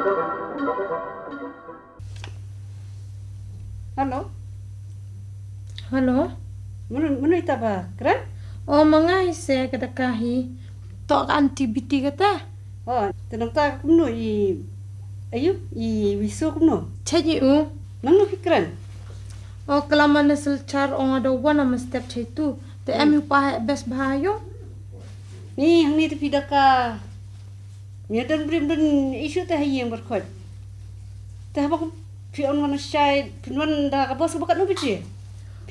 Halo, Halo? mana ita ba? Keren? Oh, mangai se kadakahi. Tok anti Biti kata. Oh, tenang ta kumno ayu wiso kumno. Chaji u. Nang no keren? Oh, kelaman selcar on ada wana ma step chaitu. Te Kam U Bah Besbha yo. Ni hang ni tapi daka. Ni dan brim dan isu teh yang berkhot. Teh ba pion wana syai pinwan da ka bos bakat no bici.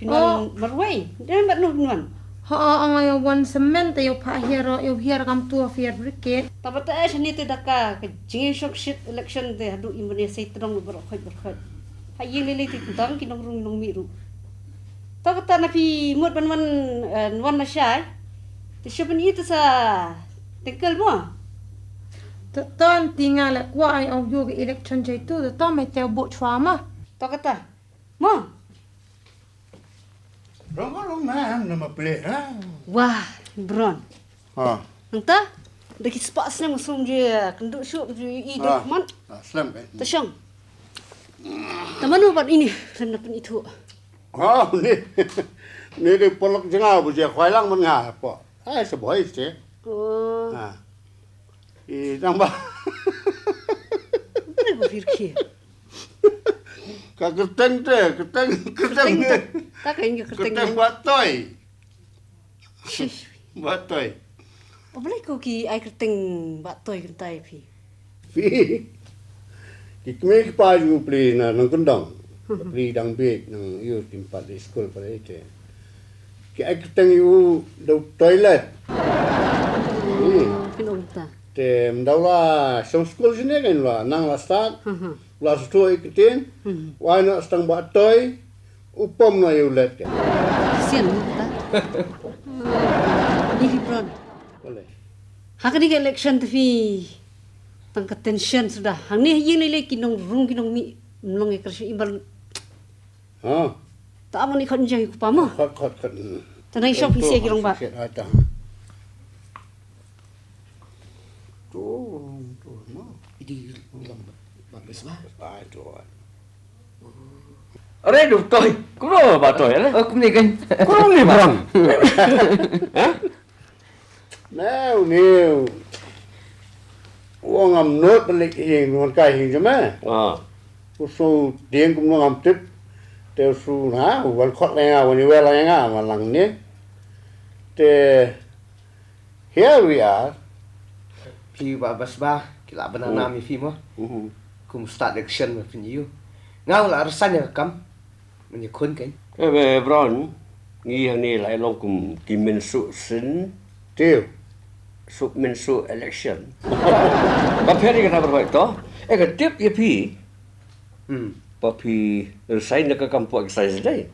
Pinwan marwai. Dan bat no pinwan. Ha ang ayo wan semen te yo pa hiar kam tua fiar briket. Tapat teh sini te daka ke jing shok shit election teh adu Indonesia terong berkhot. Hayeng lele ti tang kinong rung nong miru. Tapat ta na pi mut ban wan na syai. Te siapa ni itu sa tengkel mo. Ton tinggal lek wa ai au yo election chaitu te ta mai te bo chwa ma. Tak kata. Mo. Rong nama pelik ha. Wah, Bron. Ha. Entah. Deki spak senang musum je. Kenduk syuk je hidup man. Slam kan. Tersyang. Teman buat ini. Sen dapat itu. Ha ni. Ni dia polok jengah bu je khoi lang man nga po. Ai seboi je. Oh. Ha. Nang ba. Boleh berfikir. Keteng ni. Tak kayaknya keteng. Keteng buat toy. Buat toy. Boleh kau ki ai keteng buat toy kentai pi. Pi. Kikme ki pa ju pli na nang kendang. Pli dang big nang you tempat di school pada itu. Ki ai keteng you do toilet. Pinong ta. Te mdaula song school sini kan lah nang la start. Kelas 2 ikutin. Why not stang buat toy? Upom na you let kan. Sian ta. Ini Bron. Boleh. Hak ni election tapi tangkat tension sudah. Hang ni yang lele kinong rung kinong mi mlong ekersi imbal. Ha. Tak aman ni kan jang ku pamo. Khot. Tanai shop isi kirong ba. Ada. Tu no. Idi lambat babes bah. Ai tu. Are du toy. Kuno ba toy ala? Aku ni kan. Kau ni barang. Ha? New. Uang am not balik yang nuan kai hing jema. Ah. Usu dieng kum nuan am tip. Te usu na wal khot lenga wani wel lenga malang ni. Te here we are. Pi ba besbah kila banana mi fi mo. Mhm. Kum start action ma fin you. Ngau la rasanya kam. Meni kun kan. Bron, nghi hàng này lại long cùng kim minh sự sinh Tiêu. sự minh sự election. Bà phê đi cái nào vậy đó? Cái tiếp cái phi, bà phi sai nó cái cầm phụ sai đấy.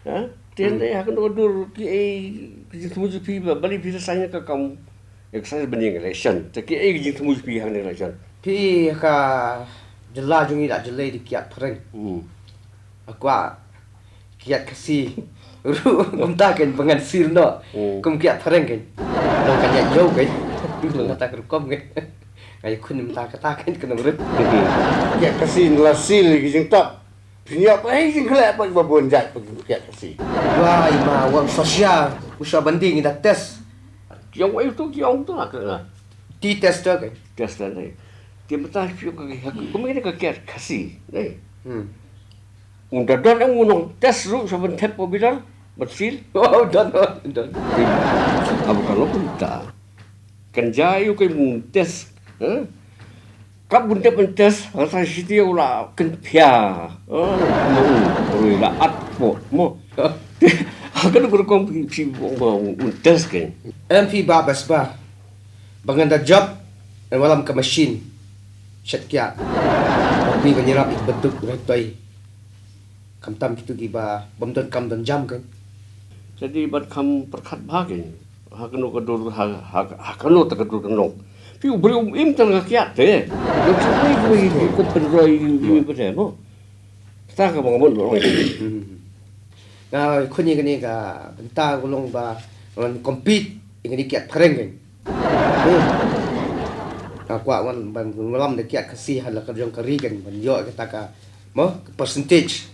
Hả? Tiền đấy hàng nó đưa cái thùng gì phi bà bali phi sai nó cái cầm exercise bên những election. Thì cái thùng gì phi hàng này election. Pi ka jela jungi dak jelai di kiat pereng. Aku kiat kasi. Ru kum ta kan pengan sir no. Kum kiat pereng kan. Dong kan ya yo kan. Dulu kata kerukom kan. Ai kun minta kata kan kena urut. Kiat kasi lasil gijing tak. Punya apa yang kelak apa babon jat pergi kiat kasi. Wah, ima wang sosial. Usah banding ida tes. Yang itu yang tu lah ke? Ti tes tu kan. Test đấy. Thì mà ta phiêu cái cũng cái cái kasi đấy. Udah don yang unong tes ru saben tep po bilang betul. Oh, don. Abu kalau pun tak. Kan jayu cái mung tes. Các bun tep tes rasa siti ula kan pia. Rồi là at po mo. Akan berkom pi un tes kan. MP ba besbah. Banganda job dan walam ke mesin. Chat kiat. Tapi menyerap bentuk retoi. Kam tam kitu giba bomdon kam don jam kan. Jadi bat kam perkat bahagian. Hakano kadur hakano takadur kanong. Piu beri im tan kiat te. Lo cuy ko penroi pada mo. Ta ka bangun lo. Nah, kun ni ka benta gulong ba on compete ingin kiat pereng kan. Kuat wan malam de kiat kasih hal ka jong kari kan ban yo ka taka mo percentage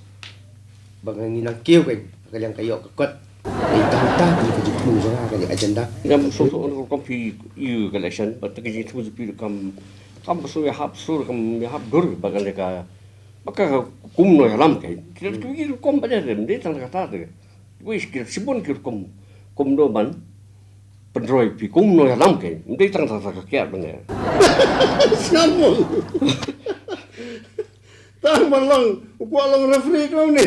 bang ni nang kiu kan ka yang ka yo ka kot ai tang ta ni ka jitu jang ka agenda Ngam so kom pi you collection but the kiji tu pi kam so ya hap sur kam ya hap dur bagal ka maka kum no ram kai ki kom ba de de tang ka ta de wis ki sibun ki kum do ban pendroi pi kum no ram kai de tang ta ka kya bang Sambung. Tang malang, kualang referee kau ni.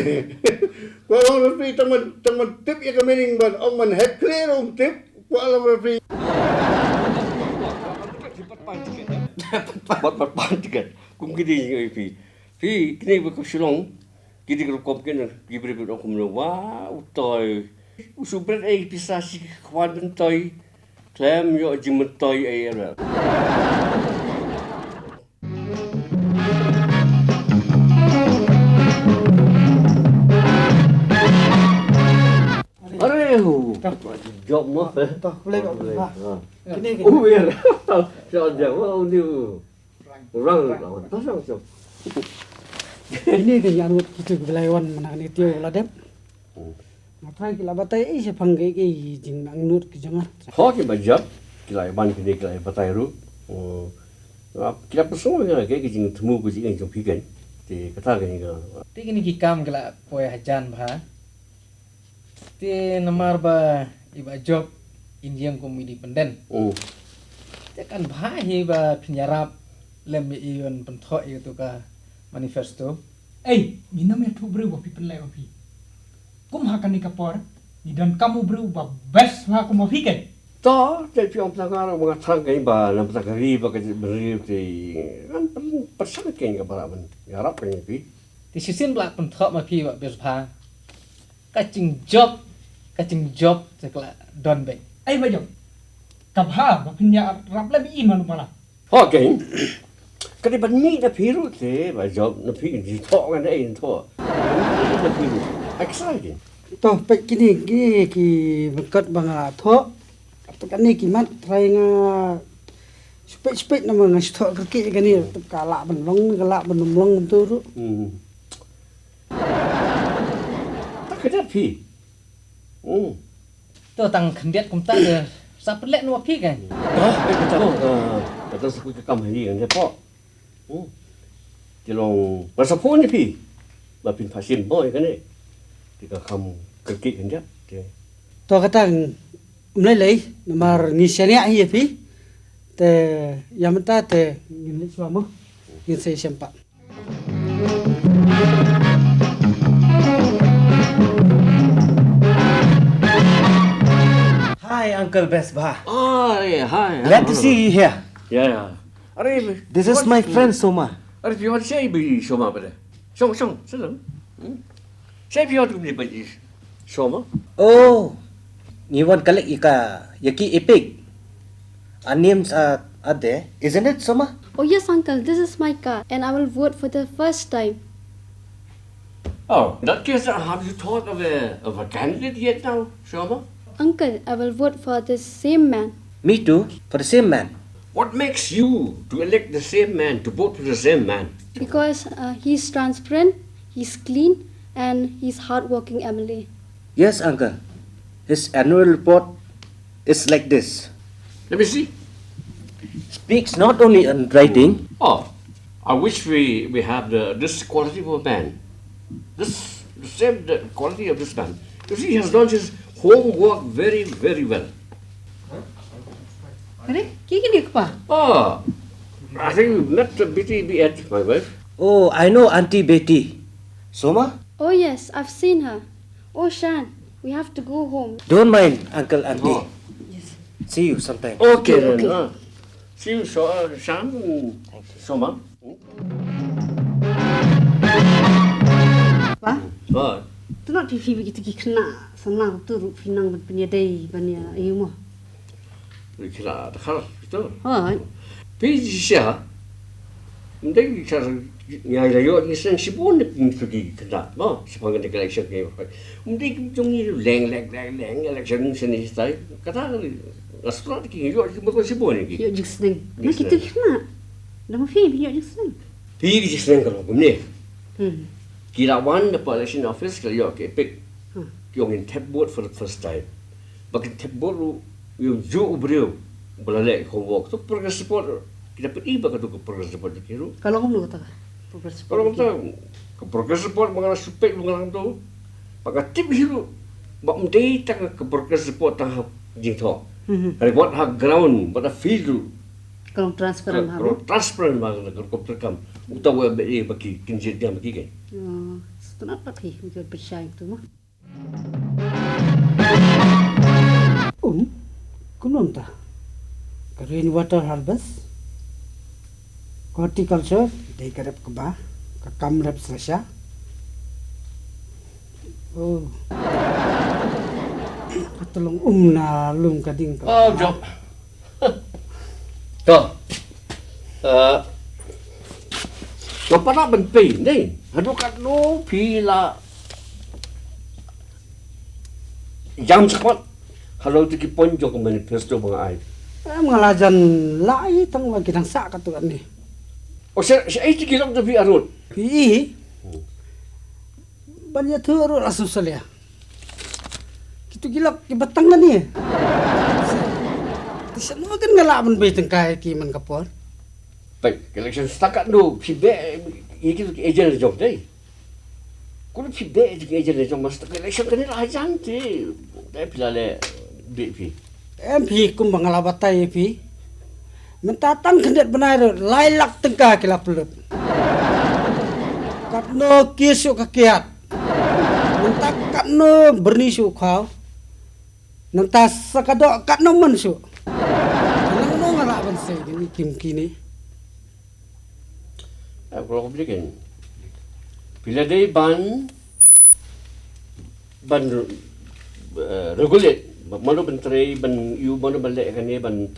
Kualang referee teman tip ya kamining ban, orang man head clear orang tip, kualang referee. Bat tiket kum kidi ngai pi kini bu sulong kidi kom ken gibri bu kum no wa utoy usubret ai pisasi khwan bentoy klem yo jimentoy ai ra job mo boleh kok. kini oh ya so jauh ni orang pasang so Ini kan yang kita belawan mana ni tiup lah dem. Ngapain kita batai siapa panggai ke jing nang nut ke jangan. ho ki bajab kila ban kini kila batai ru kila pasang ya ke jing temu ku jing jong pikan ti kata ke ni Ti kini ki kam gala poe hajan bha. Ti namar ba iba job Indian komedi penden. Ti kan bha hi ba penyarap lem ion pentho itu ka manifesto. Minam ya tu beri wapi penlai wapi. Kum hakan ni kapor, ni dan kamu beri wap best lah kum wapi kan. to te pion tangara mga tang ke ba na takari ba ke beri ti kan pasang ke ga bara ban ya rap ke pi Ti sisin blak pentho ma pi ba besbha. Ka ching job sekla don be. Bajok. Kabha wapi ni rap lebih iman malah. ho ke cái ban mi na piru te ba job na pi ji to ga nei to na piru exciting Toh pek kini ki bekat bangala tho. Tekan ni kimat try nga spek nama nga stok kerki kan ni kalak benlong tu tu. ta ke da pi To tang khendet kum ta de sa pelek no pi kan. đó cái tahu kita sebut ke kam hari kan po jelong pasapun ni pi ba pin pasin boy kan ni tika kam kerki kan dia Toh kata mulai namar ngisania hi pi. Te yang menta te ngin suamu ngin saya sempat. Hi Uncle Besbha. oh yeah hi Glad to see you here. yeah are This is my friend Soma. are you want say bi soma ba de song selam say you tu ni ba soma Oh, ni wan kalik ika yaki epic. Our names are there, isn't it, Soma? Oh yes, uncle, this is my car and I will vote for the first time. oh in that case have you thought of a candidate yet now soma Uncle, I will vote for the same man. Me too, for the same man. what makes you to elect the same man to vote for the same man Because he's transparent, he's clean, and he's hardworking Emily. Yes, uncle. His annual report is like this. let me see Speaks not only on writing, oh I wish we have this quality of a man the same the quality of this man you see he has done his homework very very well Kare kiki ni apa? oh I think we've met Biti at my wife oh, I know Auntie Betty. Soma, Oh yes, I've seen her. Oh Shan, we have to go home. don't mind Uncle Auntie. Oh. See you sometime. okay then see you Shan Soma Pa? oh Tu nak TV begitu ki kena senang tu ru pinang penyedai bania ayu mo. kira khar itu Ha, pi sha Mending cara nyai layo ni sen sibon ni pergi kena, bah sebab kena election ke. Mending jungi leng election seni stay. Kata asal ki yo bukan sibon ni. Yo jisning. Nak kita kena. Nama fi yo jisning. Pergi sen kalau ni. Kirawan the election office kalau yo ke pick yung in tap board for the first time. Bakin tap board yung jo ubreu balale homework tu progress report kita pergi baka tu ke progress report kiru. Kalau kamu kata progress report. Kalau kita ke progress report mengenai supek mengenai tu, baka tip hiru bak mendei tak ke progress report tahap jingtho. Report ha ground pada field. Kalau transparan Kalau transparan banget kalau komputer kam utawa bagi kinjil dia bagi kan. Itu nak pakai mikir percaya tu mah. Kunum ta. Rainwater harvest, horticulture, day karep keba, kam rep slasha. Oh. Katulong na lum kading ka. Oh, job. Tuh. Kepada benpi ni, aduh kat no pila. Jam cepat. Kalau tu kita ponjok manifesto mengai. Mengalajan lai tang lagi tang sak katu ni. Oh, saya itu kira tu pi arut. Pi. Banyak tu arut asu salia. Kitu gila ki batang ni. Tisam kan ngalak men be tengkai ki man kapor. Baik, election setakat tu pi be iki agent job dai. Kau pi be iki agent job mas tak election kan lah janti. Dai pilale be pi. MP kum bangalabatai pi. Mentatang kendet benar lailak tengkah kila pelut. Katno kisu kakiat. Mentak katno bernisu kau. Nantas sakadok katno mensu. Nang no ngalak banse ni kim kini. Kalau kau bikin, bila dia ban regulate. Mana benteri ben you mana balik kan ni ben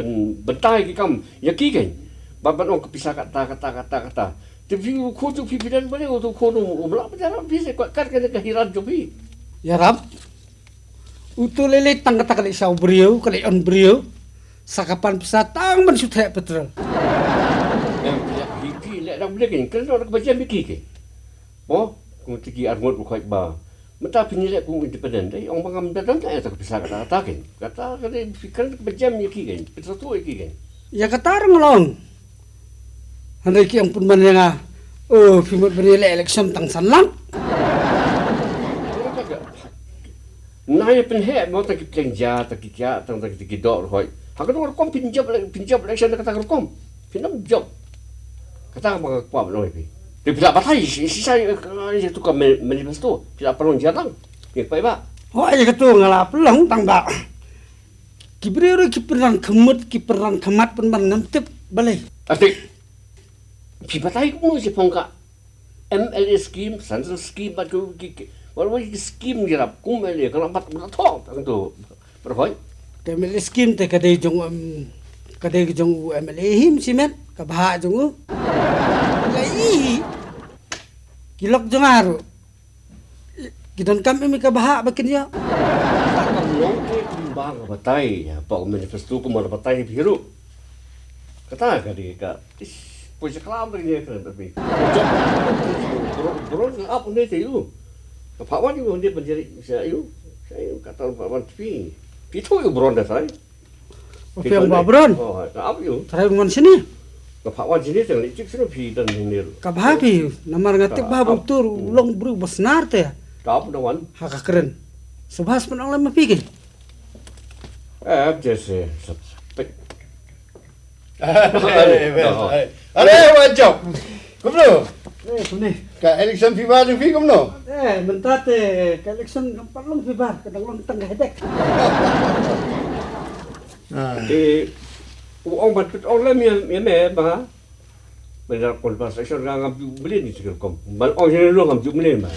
bentai ke kam yaki kan babat orang kepisah kata tapi ko tu pipiran boleh tu ko tu umla berjalan bisa kat kan kehiran jobi Ya Rab. Utulele tang kata kali sau beriau kali on beriau. Sakapan pisatang ben suthai petrol. Hiki lek dah boleh kan orang baca biki ke oh ku tiki armut bukai ba Mata pinilai kung independen dai orang bangam datang tak ada kepisah kata kan fikir berjam yaki kan betul tu yaki kan Ya kata orang long. Hendak yang pun mana oh fimut bernilai election tang sanlang. Naya penhe mau tak kita tak kita tang tak kita dok hoi. Hak tu orang pinjam election kata orang pinjam job. Kata apa apa noi pi. Dia bila batai sisa itu kan manifesto tidak perlu jarang. Ya pai ba. Oh ya kata ngalap long tang ba. Kibriru kiperan kemat pun man ngantip balai. Atik. Pi batai ko si pongka. MLA scheme, central scheme batu walau scheme jarap kumele kalau mat thong tang tu. Berhoi. Kemel scheme te kadai jong MLA him simet kabha jong lai kilok jong aru kidon kami mi kabha bakin ya Takkan nongke timbang batai ya pak manifesto ko mal batai biru. Kata kadi ka puja kelam ni kan tapi. Bro apa ni tu? Pak Wan ni dia menjadi saya kata Pak Wan pi. Itu yo bron dah sai. Oke babron Oh, apa yo? tarai ngon sini Pak Wan sini tang licik sini pi dan ni. kabha pi namar ngatip babu tur long bru besnar te Kap dah Wan. haka keren subhas pun orang lama pikir Jesse. Ada wajib. Kumno. Suni Ka election fiba ni fi kumno. bentar te election gampat long fibar kadang long tengah hedek Orang batut orang ni bah. Benar konversasi orang ngam beli ni sekali kom. Ban orang ni lu ngam beli mah.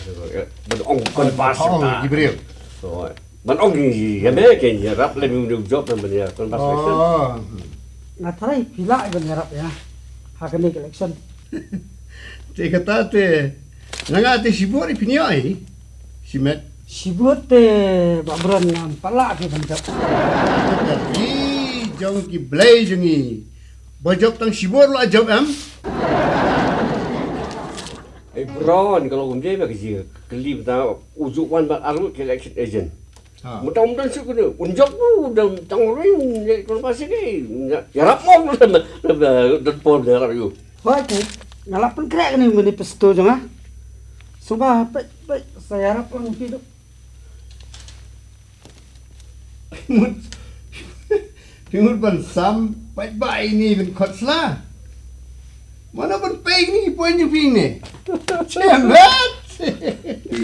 Ban orang konversasi. Jibril. So, ban orang ni ya kan ya rap lebih untuk job dan benar konversasi. ngatarai pila iban harap ya haka ni election Te kata te nanga te sibori piniai. Simet. Sibut te babron nam pala ke banjak. Tapi jong ki blai jongi. Bajok tang sibor lo ajab am. Bron kalau dia bagi dia kelip dah ujuk wan bat arut ke election agent. Mudah-mudahan sih kena unjak tu dan tangring kalau masih ni ya rapom dan pol dia rap you. Wah ke ngalapan krek ni meni pesto jong ah. Sumpah baik saya harap orang hidup. Timur ban sam baik ini ben kotsla. Mana pun pay ni poin je ping ni. Cemat.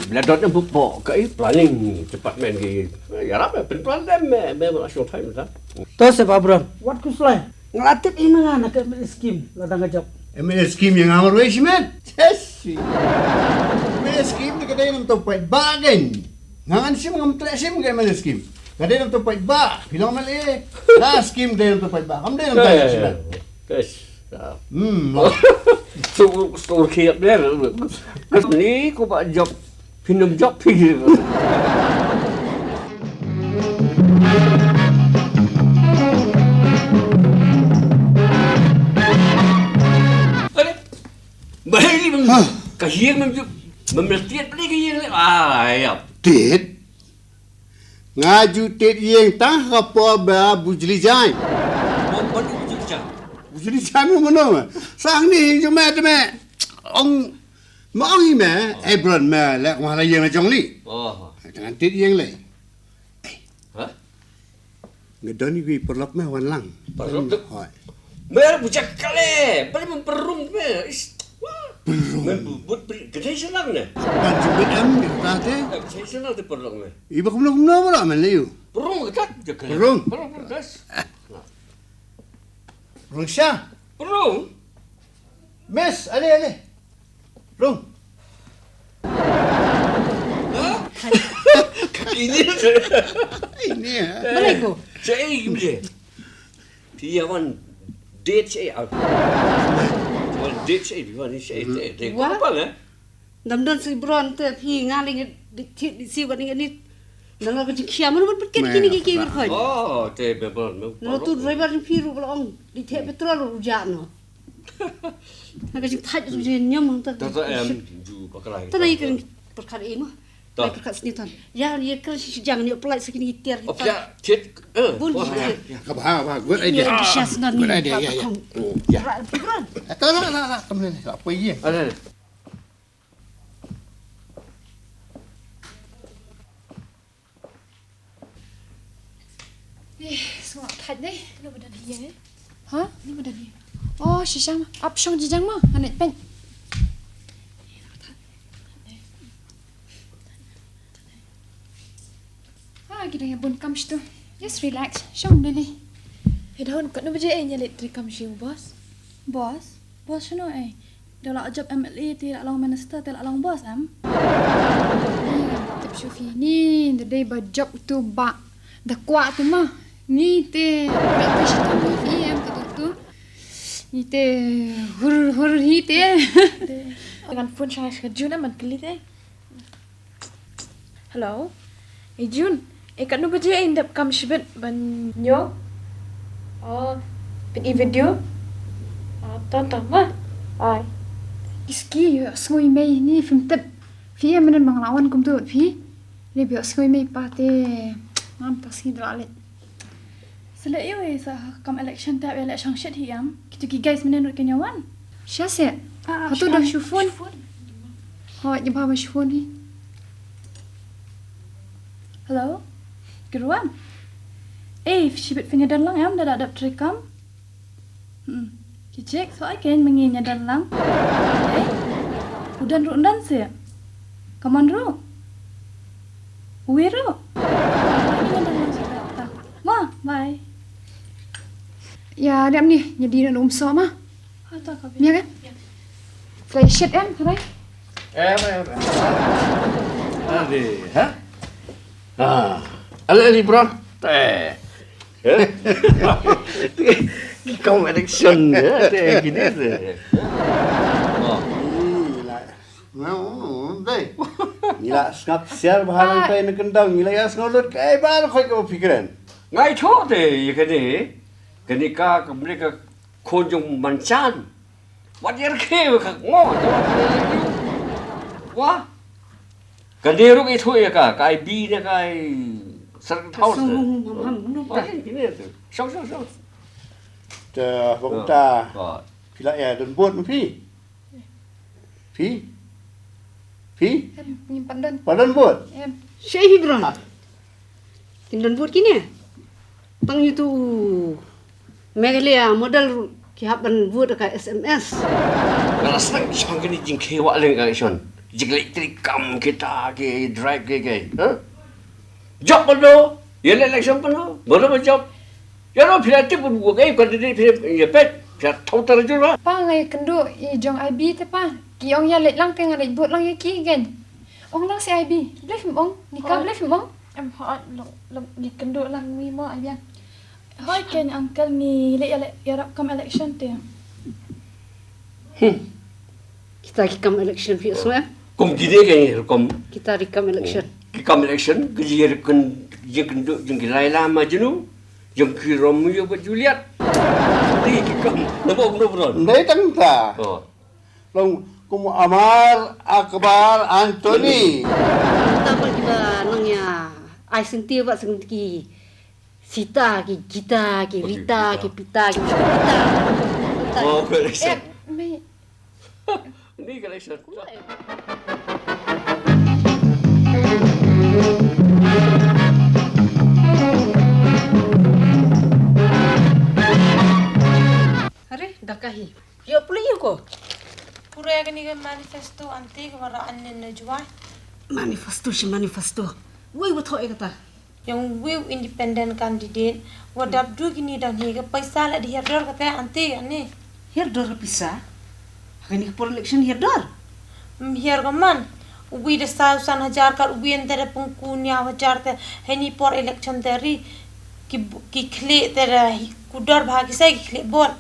Beladotnya bupok ke planning cepat main ke. Ya rap pen plan dem memang asyik time dah. Tu sebab babron. Wat ku selai. Ngelatih ini ngana ke skim ladang ngajak. ML scheme yang amar wei simet. Yes. ML scheme ni kadai nam topai bagen. Ngangan sim ngam tre sim ke ML scheme. Kadai nam topai ba. Pinong mali. La scheme kadai nam topai ba. Kam dai nam topai simet. Yes. Store kiat dia. Ni ku buat job pinjam job pergi. Baik ni kajian memetiat beli kajian ni. Ya. Tit. Ngaju tit yang tah apa ba bujli jai. Bujli jai mana? Sang ni cuma ada ông mau gì mà Ebron mà lại ngoài là yang là trong li. Jangan tit yang lai. Hah? Ngedoni wi perlok mah wan lang. Perlok tu. Hoi. Mer bucak kale. Balik memperum me. But kedai senang ni. Ban jubit am ni kata te. Kedai senang tu perlok me. Iba kumno pula man liu. Perung ketat je kale. Perung. Perung gas. Perung Syah. Perung. Mes, ale. Perung. Ini Ini ya. Boleh ko? Saya gimana? Dia wan date saya. Wan date saya di mana saya? Date apa lah? Namdan si bron te phi ngali di si kan ni nang ka khiam man ket kini ki ber khoi. Oh, te bebon. No tu driver ni phi ru bolong di the petrol ru ja no. Nak jing thaj su je nyam ta. Ta em ju pakai. Ta nai kan perkara ini. Nai perkara sini tan. Ya ye kan si jang ni apply sekini tiar. Oh, ya, cit. Bun. Apa, good idea. Good idea, ya. Ya. Tak, kamu ni apa ye? Ada. Semua thaj deh. Lu badan dia. Hah? Ni badan dia. Oh, shisang up shong jijang mah. Anet pen. Kita yang bun kam tu. Just relax. Shong dili. Daun kat nu baje nyalit tri kam shiu bos. Boss? Boss no Dah lah job MLA ti long minister ti long boss am. Tip Shufi ni the day ba job tu ba. Dah kuat tu mah. Ni te tak pressure tu ni am tu. Ni te hur hi te. Dengan phone saya schedule man kali te. Hello. Jun. Kat nu baje indap kam shibet ban nyo. Oh, pen video. Tonton mah. Ai. Iski skoi mei ni film tep. Fi menan manglawan kum tu fi. Ni bio skoi mei pa te. Ngam pasi dralet. Sila iyo sa kam election tap election shit hiam. Kita ki guys menan rut kenyawan. Syase. Hatu dah shufun. Ha, jumpa ba shufun ni. Hello. Geruan. Shibit finya dan lang am dah ada trikam. Kicik so I kan menginya dan lang. Udan rundan sih. Kaman ru. Uiru. Ini dan lang sudah. Ma, bye. Ya, dem ni jadi nak umso mah. Atau kau. Ya kan? Fly shit em, kau Ade, ha? Ala bro. Kau election ya, gini tu. Deh. Gila ngap siar bahan pe nak kendang gila ya ngolot kai bar khoi ke pikiran. Ngai tho de cái này ka mereka konjung mancan. Wat yer ke ka ngo. Wah. Cái này ruk itu ya ka bi na kai sar thau. Ini tu. Song. Cha bông ta. Pila ya don buat pi. Pi. Em nyimpan dan. Padan buat. Em. Syekh Ibrahim. Tindan buat kini. Tang itu Megalia modal ki haban buat ka SMS. Kalau sang kini jing kewa leng ka ison. Jing elektrik kam kita ke drive ke. Job bodo. Ye election bodo. Bodo job. Ya no pila tip bu ke ko di pila pet. Pila thau tar ju ba. Pa ngai kendu i jong IB te pa. Ki ong ya let lang teng ngai buat lang ya ki gen. Ong lang si IB. Boleh film ong. Nikah boleh film ong. Em hỏi lộc nhị cần độ làm nguy mơ ai biết hỏi kênh uncle ni lệ Arab come election tiền Kita kam election fi semua. Kum gide ke kum Kita kam election. kam election ke jir kun jeng ke laila ma jenu jeng ki romeo ba juliet. Di ki kam no bro. Dai tang ta. Long kum Amar Akbar Anthony. Tapa kita nangya ai sentir ba sengki Sita ki Gita ki Rita ki Pita ki Pita. Oh, election. Me. Ni election. Are dakahi. Yo puli ko. pura kan ni manifesto anti ke waraan ni jual Manifesto. Woi betul kata. yang will independent candidate wadap du gini dan higa paisa la di herdor kata anti ani Herdor pisa. Hari ni election herdor. Hier gaman ubi de 1,000 kar ubi entere pengkunia wajar te heni por election teri ki kle tera kudar bhagi sai ki kle bon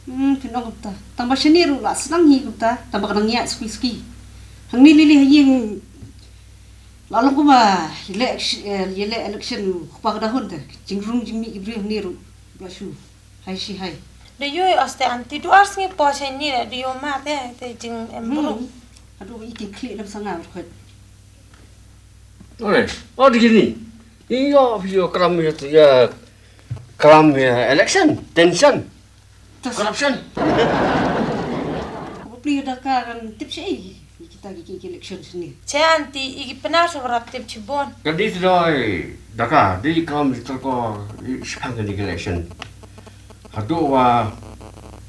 Kenapa kata? Tambah seni ru lah senang hi kata. Tambah kena ngiat ski. Hang ni lili haying lalu ko ba election pa dahon te. Jingrung jimi ibri hang ni ru. Blasu. Hai si hai. de yo aste anti du ars ngi po sai ni de yo ma te jing embro Aduh ikin klik dalam sangat berkhat. Oleh, oh di sini. Iya, video keram election, tension, corruption. Apa pilih kan tips ai kita gigi election sini. che anti igi penar so raptip chibon Jadi tidak, daka di keram itu ko sekarang di election. Hadu wa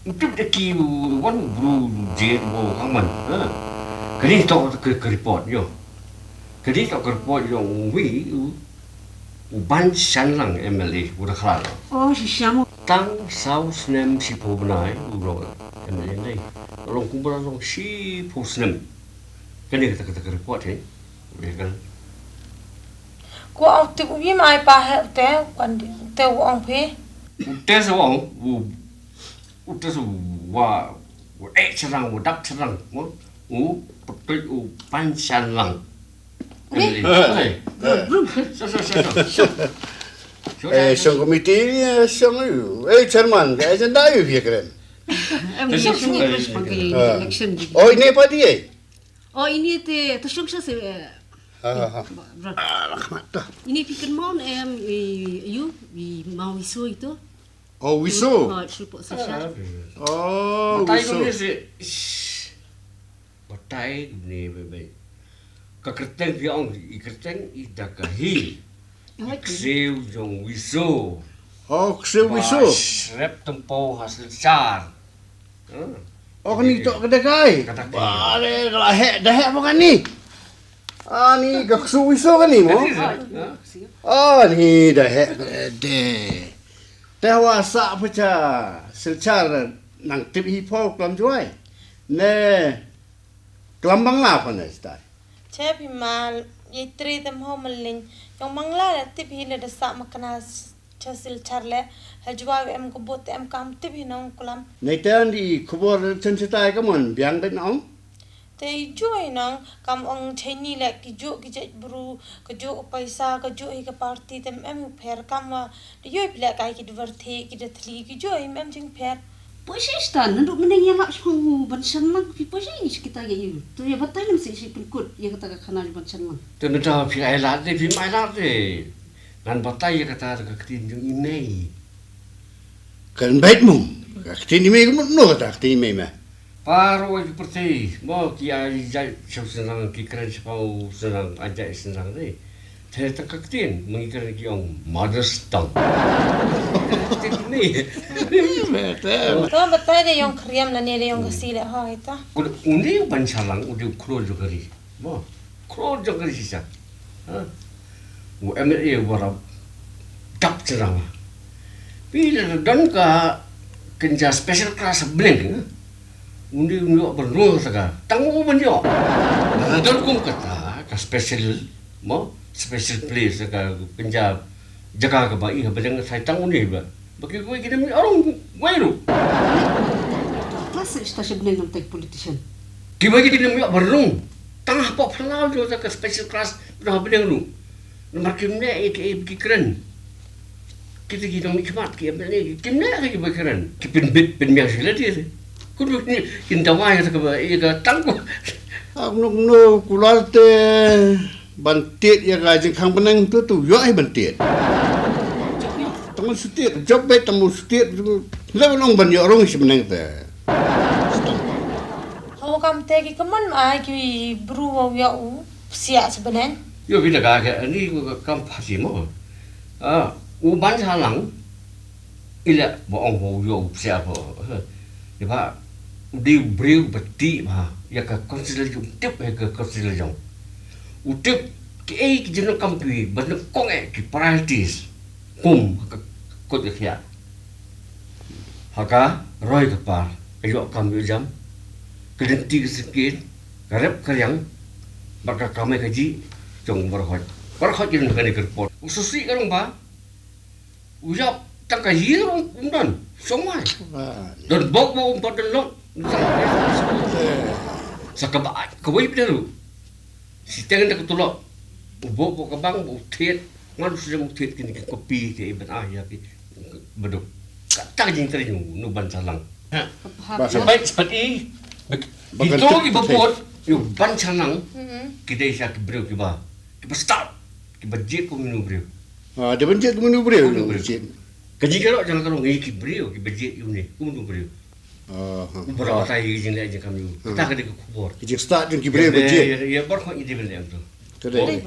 itu deki wan bru jet bo kaman. Kali itu ke report yo. Kali itu ke report yo wi ban sanlang MLA udah kelar. Oh si Syamo. Tang saus nem si po benai uro MLA ni. Long kumpul long si po snem. Kali kita ke report ni. Begal. ko auti ubi mai pa he te kan te wong phe Udah sewang, udah sewa, serang, dak serang, betul pancan lang. Song komite ni song you. Chairman, agenda you pikiran. Election. Oh ini apa dia? Oh ini te tusuk sa Rahmat dah. Ini pikir mau you mau isu itu. Oh wiso. Support sosial. Oh Batai wiso. ni si, batai ni bebe. Kekerteng piang, ikerteng idakahi. Kseu jong wiso. Oh kseu wiso. Rep tempo hasil car. Oh ni tok kedekai. Bare kalau dah bukan ni. Ah ni kseu wiso kan ni mo? Oh ni dah de. Dewasa pecah secara nang tip hip hop kelam juai. Ne kelam bangla apa ni stai? che bi mal yitri tem ho malin yang mangla la tip hi le de sa makna chasil charle hajwa em ko bot em kam tip hi nong kulam Nei tan di kubur cencetai kamun biang den ong. te joy nang kam ong cheni le ki jo ki jet bru ke jo paisa ke jo hi ke party tem em pher kam de yoi ple kai ki diverti ki de thli ki jo em jing pher Pois está, não do menino ia lá com bansan lang, pois é isso que tá aí. Tu ia botar não sei se percut, ia kata kanal bansan lang. Tu nak tahu pi ai lat pi mai lat de. Nan batai kata ka tin jung imei. Kan baik mung. Kini me no kata kini me me. Paro ai perti, mo ki ai jai chau senang ki keren sepau senang ajai senang de. Thế ta các tiền mình cái gì ông mother's tongue ni to batai de yong kriam la ne de yong kasi le ha ita undi ban salang undi kro jogari mo kro jogari sisa ha u em e wara tap serang bila dan ka kenja special class blink undi ngo berlo saka tangu banyo dan kum kata ka special mo special place ka kenja jaga ka ba i ba jang sai tang uni ba bagi ko kita mi orang wairu Classe está sebelum nanti politician. ki bagi kita mi barung tangah pok phalau jo ka special class dah bedeng lu nomor kimne ki keren kita ki dong nikmat ki amne kimne ki ba keren ki pin miang sila dia ku ni kin dawai ka ba i ka tang ko Aku no kulate bantit ya gajeng kang benang tu yo ai bantit. Tamu setiap job bet tamu setiap lawan orang banyak orang sebenarnya tu. ho kam te ki kaman ai ki bru wa ya u sia sebenan yo bila ka ni kam phasi mo u ban salang ila bo ong ho yo sia bo ni ba di breu beti ba ya ka consider yung tip ka consider yung utip ki ai ki jeno kampi ban kong ki priorities kum ko de khia haka roi ka par ayo kam yu jam kelenti sikit karep karyang baka kame kaji jong berhot ki ngani kerpot ususi karong ba ujap tang ka hirong undan somai dan bok umpat dan sakaba kawai pelu si tengen tak tulok ubo ka bang uthet ngan sudah uthet kini kopi ke ban ya ki beduk kata jing teri nu ban salang sampai seperti itu ki bapot yu ban salang kita isa ki breu ki ba start ki budget ko minu breu Dia banjir menu breu. Kaji kalau jangan kalau ngi ki breu ki budget yu ni ku minu breu berapa saya izin aja kami kita kena ke kubur Kijik start jeng ki breu banjir. ya baru kau ini benda tu Kedai.